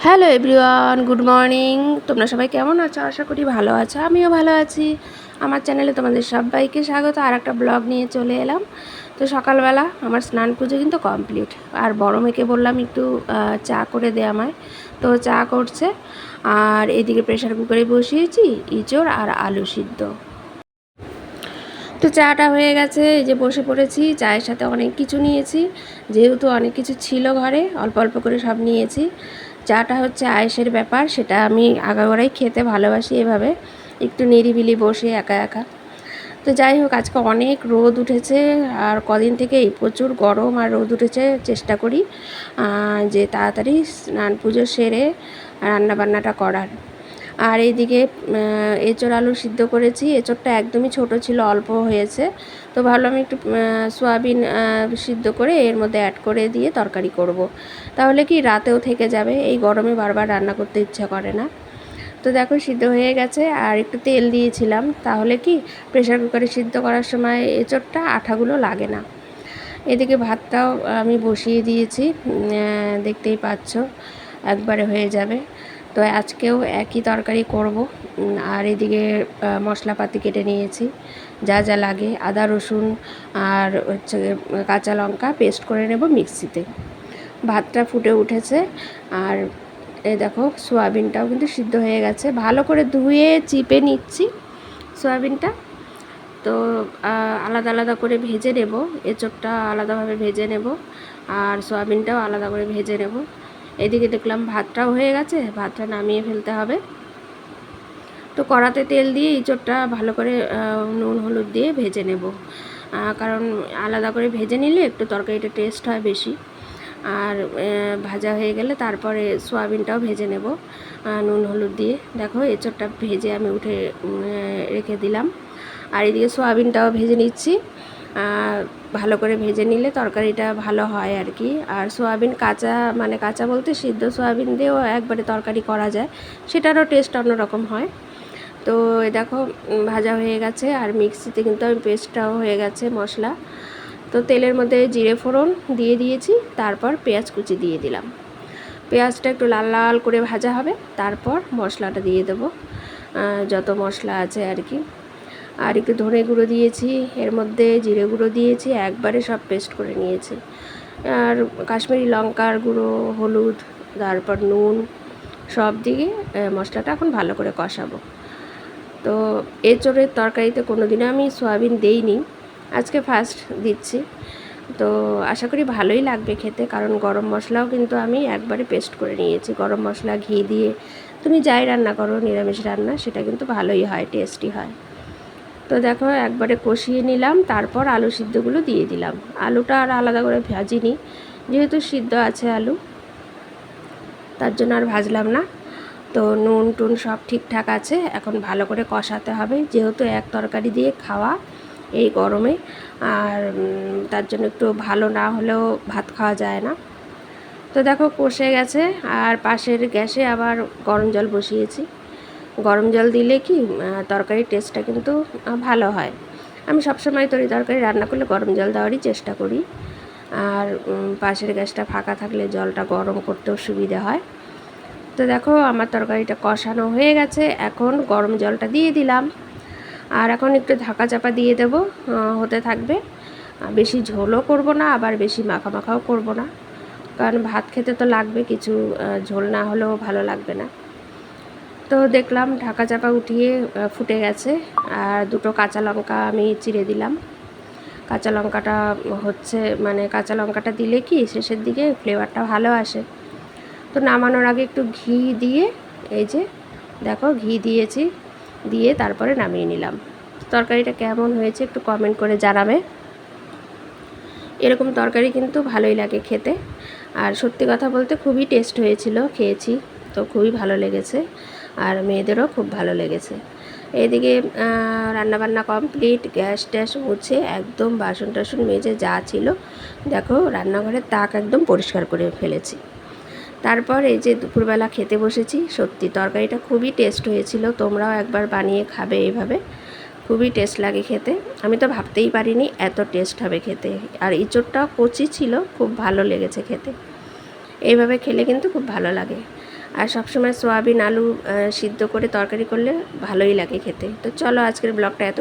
Hello everyone, good morning. তোমরা সবাই কেমন আছো? আশা করি ভালো আছো, আমিও ভালো আছি। আমার চ্যানেলে তোমাদের সবাইকে স্বাগত। আর একটা ব্লগ নিয়ে চলে এলাম। তো সকালবেলা আমার স্নান পুজো কিন্তু কমপ্লিট। আর বড় মেয়েকে বললাম একটু চা করে দে আমায়। তো চা করছে। আর এদিকে প্রেশার কুকারে বসিয়েছি ইঁচড় আর আলু সিদ্ধ। তো চাটা হয়ে গেছে, এই যে বসে পড়েছি। চায়ের সাথে অনেক কিছু নিয়েছি, যেহেতু অনেক কিছু ছিল ঘরে, অল্প অল্প করে সব নিয়েছি। চাটা হচ্ছে আয়েসের ব্যাপার, সেটা আমি আগাগোড়াই খেতে ভালোবাসি, এভাবে একটু নিরিবিলি বসে একা একা। তো যাই হোক, আজকে অনেক রোদ উঠেছে। আর কদিন থেকেই প্রচুর গরম আর রোদ উঠেছে। চেষ্টা করি যে তাড়াতাড়ি স্নান পুজো সেরে রান্নাবান্নাটা করার। আর এইদিকে এঁচোড় আলু সিদ্ধ করেছি। এঁচোড়টা একদমই ছোট ছিল, অল্প হয়েছে। তো ভাবলাম একটু সয়াবিন সিদ্ধ করে এর মধ্যে অ্যাড করে দিয়ে তরকারি করব। তাহলে কি রাতেও থেকে যাবে, এই গরমে বারবার রান্না করতে ইচ্ছা করে না। তো দেখো সিদ্ধ হয়ে গেছে। আর একটু তেল দিয়েছিলাম, তাহলে কি প্রেশার কুকারে সিদ্ধ করার সময় এঁচোড়টা আঠাগুলো লাগে না। এদিকে ভাতটাও আমি বসিয়ে দিয়েছি, দেখতেই পাচ্ছ একবারে হয়ে যাবে। তো আজকেও একই তরকারি করব। আর এদিকে মশলাপাতি কেটে নিয়েছি, যা যা লাগে আদা রসুন আর হচ্ছে কাঁচা লঙ্কা পেস্ট করে নেব মিক্সিতে। ভাতটা ফুটে উঠেছে। আর এই দেখো সয়াবিনটাও কিন্তু সিদ্ধ হয়ে গেছে। ভালো করে ধুয়ে চিপে নিচ্ছি সয়াবিনটা। তো আলাদা আলাদা করে ভেজে নেব। এঁচোড়টা আলাদাভাবে ভেজে নেব, আর সয়াবিনটাও আলাদা করে ভেজে নেব। এদিকে দেখলাম ভাতটাও হয়ে গেছে, ভাতটা নামিয়ে ফেলতে হবে। তো কড়াতে তেল দিয়ে এঁচোড়টা ভালো করে নুন হলুদ দিয়ে ভেজে নেব, কারণ আলাদা করে ভেজে নিলে একটু তরকারিটা টেস্ট হয় বেশি। আর ভাজা হয়ে গেলে তারপরে সয়াবিনটাও ভেজে নেব নুন হলুদ দিয়ে। দেখো এঁচোড়টা ভেজে আমি উঠে রেখে দিলাম। আর এদিকে সয়াবিনটাও ভেজে নিচ্ছি। ভালো করে ভেজে নিলে তরকারিটা ভালো হয় আর কি। আর সয়াবিন কাঁচা, মানে কাঁচা বলতে সিদ্ধ সয়াবিন দিয়েও একবারে তরকারি করা যায়, সেটারও টেস্ট অন্যরকম হয়। তো দেখো ভাজা হয়ে গেছে। আর মিক্সিতে কিন্তু আমি পেস্টটাও হয়ে গেছে মশলা। তো তেলের মধ্যে জিরে ফোড়ন দিয়ে দিয়েছি, তারপর পেঁয়াজ কুচি দিয়ে দিলাম। পেঁয়াজটা একটু লাল লাল করে ভাজা হবে, তারপর মশলাটা দিয়ে দেবো, যত মশলা আছে আর কি। আর একটু ধনে গুঁড়ো দিয়েছি, এর মধ্যে জিরে গুঁড়ো দিয়েছি, একবারে সব পেস্ট করে নিয়েছি। আর কাশ্মীরি লঙ্কার গুঁড়ো, হলুদ, তারপর নুন সব দিয়ে মশলাটা এখন ভালো করে কষাবো। তো এঁচোড়ের তরকারিতে কোনো দিনও আমি সয়াবিন দেইনি, আজকে ফার্স্ট দিচ্ছি। তো আশা করি ভালোই লাগবে খেতে, কারণ গরম মশলাও কিন্তু আমি একবারে পেস্ট করে নিয়েছি। গরম মশলা ঘি দিয়ে তুমি যাই রান্না করো, নিরামিষ রান্না, সেটা কিন্তু ভালোই হয়, টেস্টি হয়। তো দেখো একবারে কষিয়ে নিলাম, তারপর আলু সিদ্ধগুলো দিয়ে দিলাম। আলুটা আর আলাদা করে ভাজিনি, যেহেতু সিদ্ধ আছে আলু, তার জন্য আর ভাজলাম না। তো নুন টুন সব ঠিকঠাক আছে, এখন ভালো করে কষাতে হবে, যেহেতু এক তরকারি দিয়ে খাওয়া এই গরমে। আর তার জন্য একটু ভালো না হলেও ভাত খাওয়া যায় না। তো দেখো কষে গেছে। আর পাশের গ্যাসে আবার গরম জল বসিয়েছি। গরম জল দিলে কি তরকারির টেস্টটা কিন্তু ভালো হয়। আমি সবসময় তরকারি রান্না করলে গরম জল দেওয়ারই চেষ্টা করি। আর পাশের গ্যাসটা ফাঁকা থাকলে জলটা গরম করতেও সুবিধা হয়। তো দেখো আমার তরকারিটা কষানো হয়ে গেছে, এখন গরম জলটা দিয়ে দিলাম। আর এখন একটু ঢাকা চাপা দিয়ে দেবো, হতে থাকবে। বেশি ঝোলও করব না, আবার বেশি মাখা মাখাও করব না, কারণ ভাত খেতে তো লাগবে কিছু, ঝোল না হলেও ভালো লাগবে না। তো দেখলাম ঢাকা চাপা উঠিয়ে ফুটে গেছে। আর দুটো কাঁচা লঙ্কা আমি চিড়ে দিলাম। কাঁচা লঙ্কাটা হচ্ছে, মানে কাঁচা লঙ্কাটা দিলে কি শেষের দিকে ফ্লেভারটা ভালো আসে। তো নামানোর আগে একটু ঘি দিয়ে, এই যে দেখো ঘি দিয়েছি, দিয়ে তারপরে নামিয়ে নিলাম। তরকারিটা কেমন হয়েছে একটু কমেন্ট করে জানাবে। এরকম তরকারি কিন্তু ভালোই লাগে খেতে। আর সত্যি কথা বলতে খুবই টেস্ট হয়েছিল, খেয়েছি তো খুবই ভালো লেগেছে, আর মেয়েদেরও খুব ভালো লেগেছে। এদিকে রান্নাবান্না কমপ্লিট, গ্যাস ট্যাস মুছে একদম বাসন টাসন মেজে যা ছিল, দেখো রান্নাঘরের তাক একদম পরিষ্কার করে ফেলেছি। তারপর এই যে দুপুরবেলা খেতে বসেছি। সত্যি তরকারিটা খুবই টেস্ট হয়েছিল, তোমরাও একবার বানিয়ে খাবে এইভাবে, খুবই টেস্ট লাগে খেতে। আমি তো ভাবতেই পারিনি এত টেস্ট হবে খেতে। আর ইঁচড়টাও কচি ছিল, খুব ভালো লেগেছে খেতে। এইভাবে খেলে কিন্তু খুব ভালো লাগে। আর সবসময় সোয়াবিন আলু সিদ্ধ করে তরকারি করলে ভালোই লাগে খেতে। তো চলো আজকের ব্লগটা এত